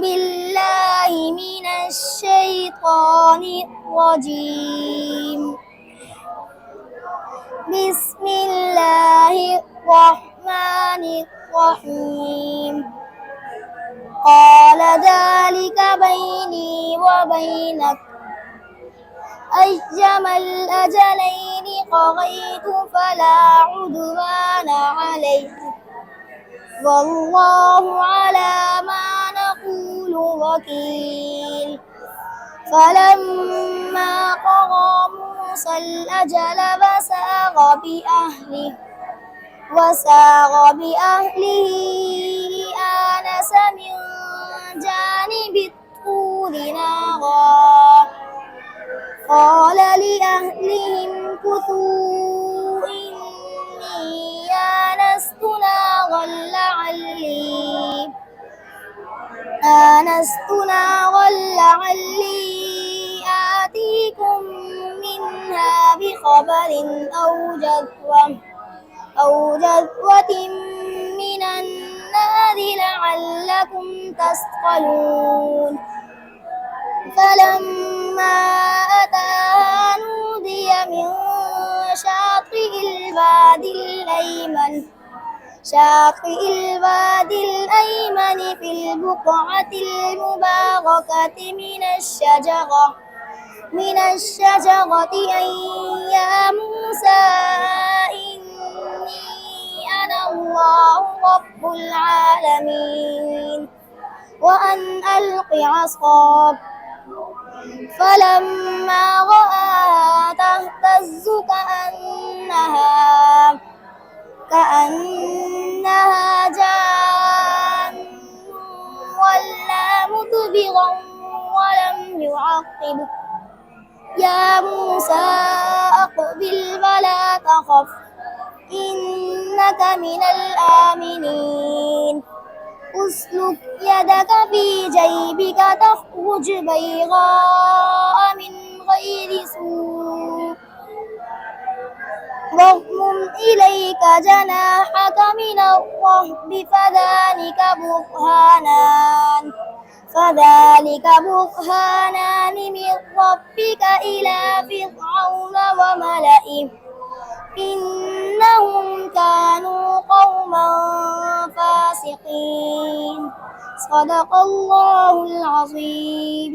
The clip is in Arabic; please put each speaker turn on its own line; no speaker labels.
بالله من الشيطان الرجيم. بسم الله الرحمن الرحيم. قال ذلك بيني وبينك أيما الأجلين قضيت فلا عدوان علي والله على ما نقول وكيل. فلما قضى موسى الأجل وسار بأهله آنس من جانب الطور نارا قال لأهلهم كثوا إني آنست نارا لعلي آتيكم منها بخبر أو جذوة من النار لعلكم تصطلون. فلما أتاها نودي من شاطئ الوادي الأيمن في البقعة المباركة من الشجرة أن يا موسى إني أنا الله رب العالمين وأن ألق عصاك. فلما رآها تهتز كأنها جان ولا مدبرا ولم يعقب. يا موسى أقبل ولا تخف إنك من الآمنين. اسلك يدك في جيبك تخرج بيضاء من غير سوء واضمم إليك جناحك من الرهب فذلك برهانان من ربك إلى فرعون وملئه إنهم كانوا قوما فاسقين. صدق الله العظيم.